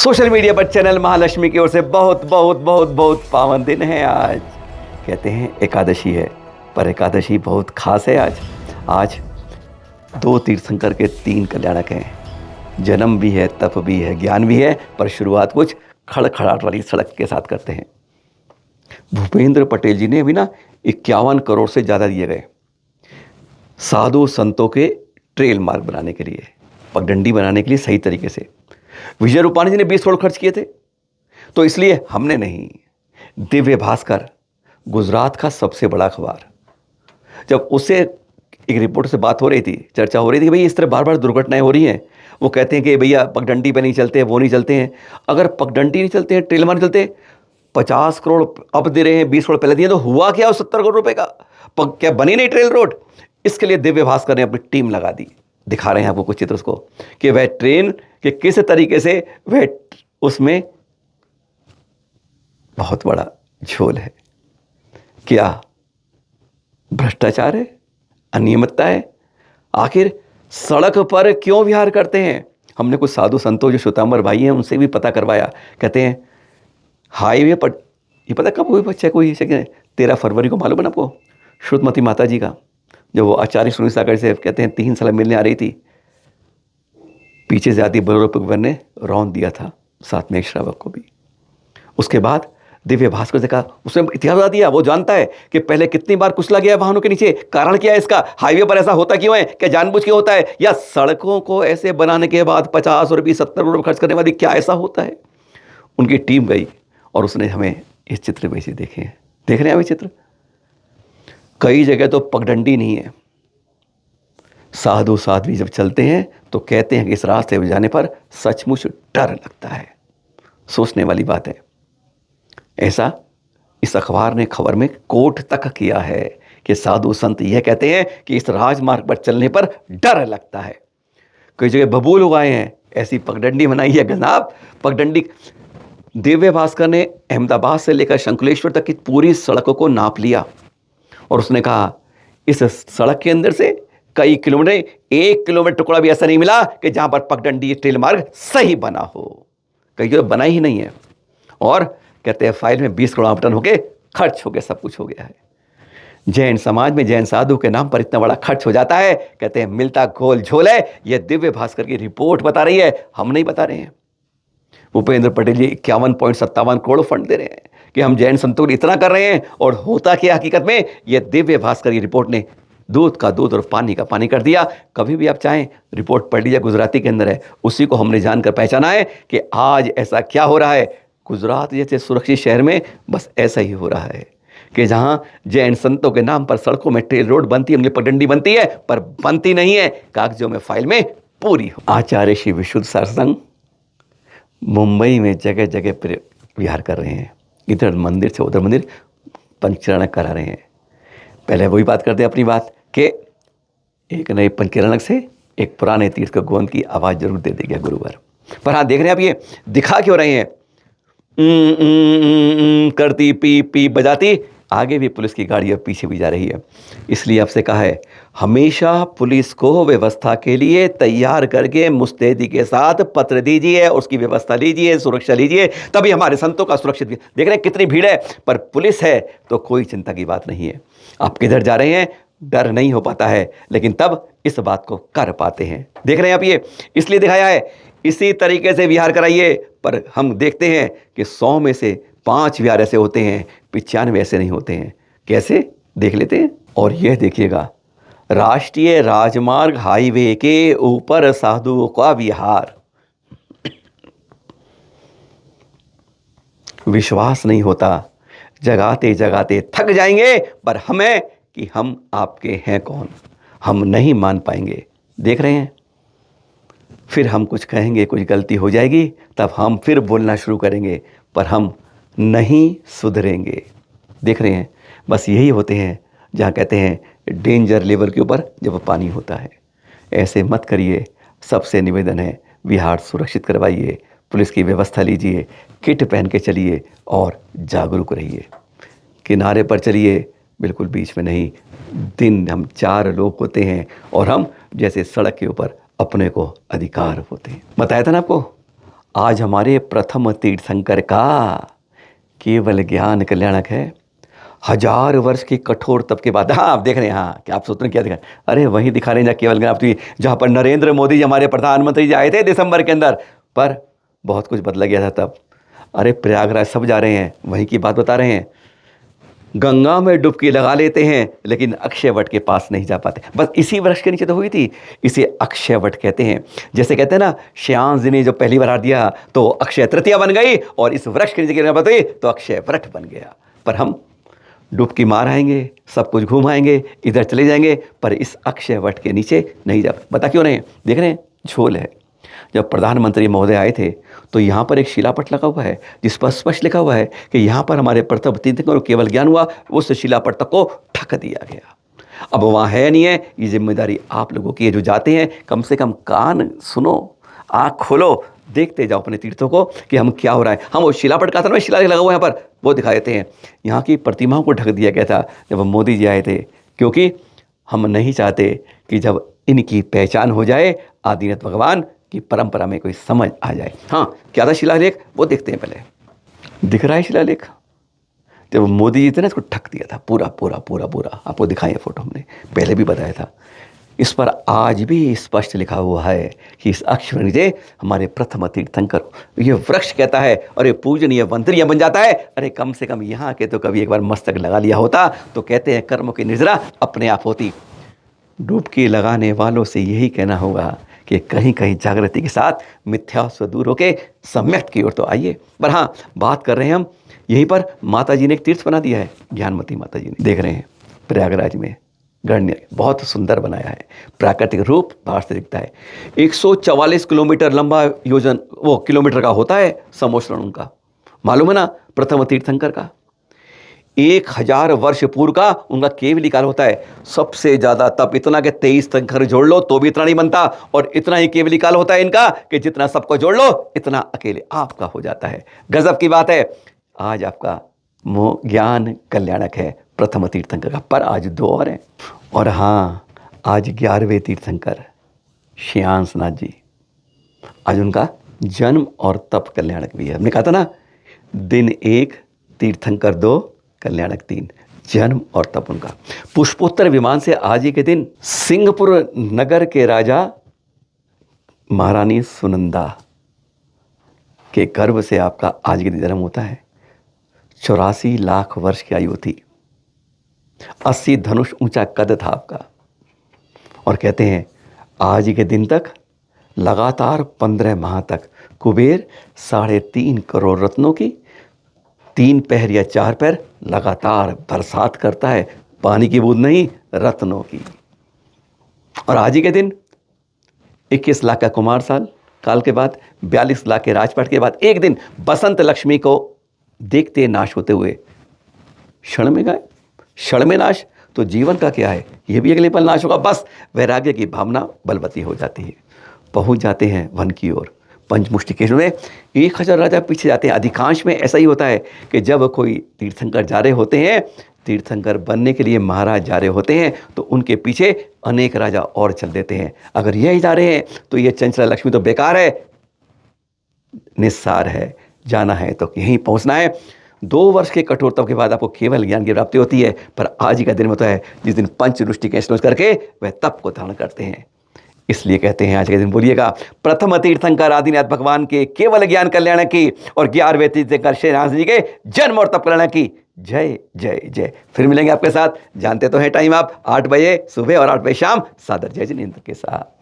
Social media पर channel Mahalakshmi की ओर से बहुत बहुत बहुत बहुत पावन दिन है आज। कहते हैं एकादशी है, पर एकादशी बहुत खास है आज दो तीर्थंकर के तीन कल्याणक हैं। जन्म भी है, तप भी है, ज्ञान भी है, पर शुरुआत कुछ खड़खड़ाहट वाली सड़क के साथ करते हैं। भूपेंद्र पटेल जी ने अभी 51 करोड़ से ज़्यादा दिए गए साधु संतों के ट्रेल मार्ग बनाने के लिए, पगडंडी बनाने के लिए सही तरीके से। विजय रूपाणी जी ने 20 करोड़ खर्च किए थे। तो इसलिए हमने नहीं, दिव्य भास्कर गुजरात का सबसे बड़ा अखबार, जब उससे एक रिपोर्ट से बात हो रही थी, चर्चा हो रही थी कि भाई इस तरह बार बार दुर्घटनाएं हो रही हैं, वो कहते हैं कि भैया पगडंडी पे नहीं चलते, वो नहीं चलते हैं। अगर पगडंडी नहीं चलते हैं, ट्रेल मार्ग नहीं चलते, 50 करोड़ अब दे रहे हैं, 20 करोड़ पहले दिए, तो हुआ क्या उस 70 करोड़ रुपए का? क्या बनी नहीं ट्रेल रोड? इसके लिए दिव्य भास्कर ने अपनी टीम लगा दी। दिखा रहे हैं आपको कुछ चित्र उसको कि वह ट्रेन के किस तरीके से वह उसमें बहुत बड़ा झोल है। क्या भ्रष्टाचार है, अनियमितता है? आखिर सड़क पर क्यों विहार करते हैं? हमने कुछ साधु संतों जो श्वेतांबर भाई हैं उनसे भी पता करवाया। कहते हैं हाईवे पर, ये पता कब हुई बच्चे को, 13 फरवरी को, मालूम है ना आपको? श्रुतमती माता जी का, जब वो आचार्य सुनील सागर से कहते हैं 3 साल मिलने आ रही थी, पीछे से आती बोलेरो पिकअप ने रौंद दिया था, साथ में एक श्रावक को भी। उसके बाद दिव्य भास्कर से कहा, उसने इतिहास बता दिया। वो जानता है कि पहले कितनी बार कुचला गया है वाहनों के नीचे, कारण क्या है इसका, हाईवे पर ऐसा होता क्यों है, क्या जानबूझ के होता है, या सड़कों को ऐसे बनाने के बाद 50 और 70 करोड़ खर्च करने वाली क्या ऐसा होता है? उनकी टीम गई और उसने हमें इस चित्र भेजे, देखे हैं, देख रहे हैं अभी चित्र। कई जगह तो पगडंडी नहीं है। साधु साध्वी जब चलते हैं तो कहते हैं कि इस रास्ते पर जाने पर सचमुच डर लगता है। सोचने वाली बात है। ऐसा इस अखबार ने खबर में कोट तक किया है कि साधु संत यह कहते हैं कि इस राजमार्ग पर चलने पर डर लगता है। कई जगह बबूल उगाए हैं, ऐसी पगडंडी बनाई है जनाब। पगडंडी दिव्य भास्कर ने अहमदाबाद से लेकर शंकुलेश्वर तक की पूरी सड़कों को नाप लिया और उसने कहा इस सड़क के अंदर से कई किलोमीटर, 1 किलोमीटर टुकड़ा भी ऐसा नहीं मिला कि जहां पर पगडंडी ट्रेल मार्ग सही बना हो। कई जगह बना ही नहीं है। और कहते हैं फाइल में 20 करोड़ आवंटन होके खर्च हो गया, सब कुछ हो गया है। जैन समाज में जैन साधु के नाम पर इतना बड़ा खर्च हो जाता है, कहते हैं मिलता गोल झोल है। यह दिव्य भास्कर की रिपोर्ट बता रही है, हम नहीं बता रहे हैं। भूपेंद्र पटेल जी 51.57 करोड़ फंड दे रहे हैं कि हम जैन संतों के इतना कर रहे हैं, और होता क्या हकीकत में, यह दिव्य भास्कर की रिपोर्ट ने दूध का दूध और पानी का पानी कर दिया। कभी भी आप चाहें रिपोर्ट पढ़ लीजिए, गुजराती के अंदर है, उसी को हमने जानकर पहचाना है कि आज ऐसा क्या हो रहा है। गुजरात जैसे सुरक्षित शहर में बस ऐसा ही हो रहा है कि जहाँ जैन संतों के नाम पर सड़कों में ट्रेल रोड बनती है, पगडंडी बनती है, पर बनती नहीं है, कागजों में फाइल में पूरी हो। आचार्य श्री विशुद्ध सत्संग मुंबई में जगह जगह विहार कर रहे हैं, इधर मंदिर से उधर मंदिर पंचरणक करा रहे हैं। पहले वही बात करते हैं अपनी बात कि एक नए पंचरणक से एक पुराने तीर्थ का गोंद की आवाज़ जरूर दे देगा गुरुवार। पर हाँ, देख रहे हैं आप, ये दिखा क्यों रहे हैं? करती पी पी बजाती आगे भी पुलिस की गाड़ी और पीछे भी जा रही है। इसलिए आपसे कहा है, हमेशा पुलिस को व्यवस्था के लिए तैयार करके मुस्तैदी के साथ पत्र दीजिए, उसकी व्यवस्था लीजिए, सुरक्षा लीजिए, तभी हमारे संतों का सुरक्षित। देख रहे हैं कितनी भीड़ है, पर पुलिस है तो कोई चिंता की बात नहीं है। आप किधर जा रहे हैं डर नहीं हो पाता है, लेकिन तब इस बात को कर पाते हैं। देख रहे हैं आप, ये इसलिए दिखाया है, इसी तरीके से विहार कराइए। पर हम देखते हैं कि 100 में से 5 विहार ऐसे होते हैं, 95 ऐसे नहीं होते हैं। कैसे, देख लेते हैं। और यह देखिएगा, राष्ट्रीय राजमार्ग हाईवे के ऊपर साधुओं का विहार। विश्वास नहीं होता, जगाते जगाते थक जाएंगे, पर हमें कि हम आपके हैं कौन, हम नहीं मान पाएंगे। देख रहे हैं, फिर हम कुछ कहेंगे, कुछ गलती हो जाएगी, तब हम फिर बोलना शुरू करेंगे, पर हम नहीं सुधरेंगे। देख रहे हैं, बस यही होते हैं जहाँ कहते हैं डेंजर लेवल के ऊपर जब पानी होता है। ऐसे मत करिए, सबसे निवेदन है, विहार सुरक्षित करवाइए, पुलिस की व्यवस्था लीजिए, किट पहन के चलिए और जागरूक रहिए। किनारे पर चलिए, बिल्कुल बीच में नहीं। दिन हम 4 लोग होते हैं और हम जैसे सड़क के ऊपर अपने को अधिकार होते हैं। बताया था ना आपको, आज हमारे प्रथम तीर्थंकर का केवल ज्ञान कल्याणक है। 1000 वर्ष के कठोर तप के बाद, हाँ आप देख रहे हैं, हाँ क्या आप सोच रहे हैं क्या दिखा, अरे वहीं दिखा रहे हैं केवल ज्ञान, आप जहाँ पर नरेंद्र मोदी जी हमारे प्रधानमंत्री जी आए थे दिसंबर के अंदर, पर बहुत कुछ बदला गया था तब। अरे प्रयागराज सब जा रहे हैं, वहीं की बात बता रहे हैं। गंगा में डुबकी लगा लेते हैं लेकिन अक्षय वट के पास नहीं जा पाते। बस इसी वृक्ष के नीचे तो हुई थी, इसे अक्षय वट कहते हैं। जैसे कहते हैं ना, श्याम जी ने जो पहली बार हाथ दिया तो अक्षय तृतीया बन गई, और इस वृक्ष के नीचे गिरना बताइए तो अक्षय वट बन गया। पर हम डुबकी मार आएंगे, सब कुछ घूम आएंगे, इधर चले जाएंगे, पर इस अक्षय वट के नीचे नहीं जा। बता क्यों नहीं? देख रहे हैं झोल है। जब प्रधानमंत्री महोदय आए थे तो यहाँ पर एक शिलापट लगा हुआ है जिस पर स्पष्ट लिखा हुआ है कि यहाँ पर हमारे प्रथम तीर्थंकर को केवल ज्ञान हुआ, उस शिलापट तक को ढक दिया गया। अब वहाँ है नहीं है, ये जिम्मेदारी आप लोगों की है जो जाते हैं। कम से कम कान सुनो, आँख खोलो, देखते जाओ अपने तीर्थों को कि हम क्या हो रहा है। हम वो शिलापट का था ना, शिलालेख लगा हुआ यहाँ पर, वो दिखा देते हैं। यहाँ की प्रतिमाओं को ढक दिया गया था जब मोदी जी आए थे, क्योंकि हम नहीं चाहते कि जब इनकी पहचान हो जाए आदिनाथ भगवान की परंपरा में कोई समझ आ जाए। हाँ क्या था शिलालेख, वो देखते हैं पहले। दिख रहा है शिलालेख, जब मोदी जी थे ना इसको ढक दिया था पूरा पूरा पूरा पूरा। आपको दिखाई है फोटो, हमने पहले भी बताया था। इस पर आज भी स्पष्ट लिखा हुआ है कि इस अक्षर नीचे हमारे प्रथम तीर्थंकर, ये वृक्ष कहता है और ये पूजनीय वंतरीय बन जाता है। अरे कम से कम यहाँ के तो कभी एक बार मस्तक लगा लिया होता तो कहते हैं कर्मों की निजरा अपने आप होती। डुबकी लगाने वालों से यही कहना होगा कि कहीं कहीं जागृति के साथ मिथ्या से दूर होके सम्यक की ओर तो आइए। पर हाँ, बात कर रहे हैं हम, यहीं पर माता जी ने एक तीर्थ बना दिया है, ज्ञानमती माता जी ने, देख रहे हैं प्रयागराज में। गण्य बहुत सुंदर बनाया है, प्राकृतिक रूप बाहर से दिखता है। 144 किलोमीटर लंबा योजन वो किलोमीटर का होता है समोसरण उनका, मालूम है ना, प्रथम तीर्थंकर का। 1000 वर्ष पूर्व का उनका केवली काल होता है। सबसे ज्यादा तप इतना कि 23 तीर्थंकर जोड़ लो तो भी इतना नहीं बनता, और इतना ही केवली काल होता है इनका कि जितना सबको जोड़ लो इतना अकेले आपका हो जाता है। गजब की बात है। आज आपका मोह ज्ञान कल्याणक है प्रथम तीर्थंकर का, पर आज 2 और हैं। और हाँ, आज 11वें तीर्थंकर श्यामसनाथ जी, आज उनका जन्म और तप कल्याणक भी है। हमने कहा था ना, दिन 1 तीर्थंकर 2 कल्याणक 3, जन्म और तप उनका। पुष्पोत्तर विमान से आज ही के दिन सिंहपुर नगर के राजा महारानी सुनंदा के गर्भ से आपका आज के दिन जन्म होता है। 84 लाख वर्ष की आयु थी, 80 धनुष ऊंचा कद था आपका। और कहते हैं आज के दिन तक लगातार 15 माह तक कुबेर 3.5 करोड़ रत्नों की 3 पैर या 4 पैर लगातार बरसात करता है, पानी की बूंद नहीं, रत्नों की। और आज ही के दिन 21 लाख का कुमार साल काल के बाद, 42 लाख के राजपाट के बाद, एक दिन बसंत लक्ष्मी को देखते नाश होते हुए क्षण में गए। क्षण में नाश तो जीवन का क्या है, ये भी अगले पल नाश होगा। बस वैराग्य की भावना बलवती हो जाती है, पहुंच जाते हैं वन की ओर। पंचमुष्टि केशव में 1000 राजा पीछे जाते हैं। अधिकांश में ऐसा ही होता है कि जब कोई तीर्थंकर जा रहे होते हैं, तीर्थंकर बनने के लिए महाराज जा रहे होते हैं, तो उनके पीछे अनेक राजा और चल देते हैं। अगर यही जा रहे हैं तो ये चंचला लक्ष्मी तो बेकार है, निस्सार है, जाना है तो यहीं पहुंचना है। 2 वर्ष के कठोर तप के बाद आपको केवल ज्ञान की प्राप्ति होती है। पर आज ही का दिन होता है जिस दिन पंचदृष्टि के स्नान करके वह तप को धारण करते हैं। इसलिए कहते हैं आज के दिन बोलिएगा, प्रथम तीर्थंकर आदिनाथ भगवान के केवल ज्ञान कल्याण की और 11वें तीर्थंकर श्रीनाथ जी के जन्म और तप कल्याण की जय जय जय। फिर मिलेंगे आपके साथ, जानते तो हैं टाइम आप 8 बजे सुबह और 8 बजे शाम, सादर जय जिनेंद्र के साथ।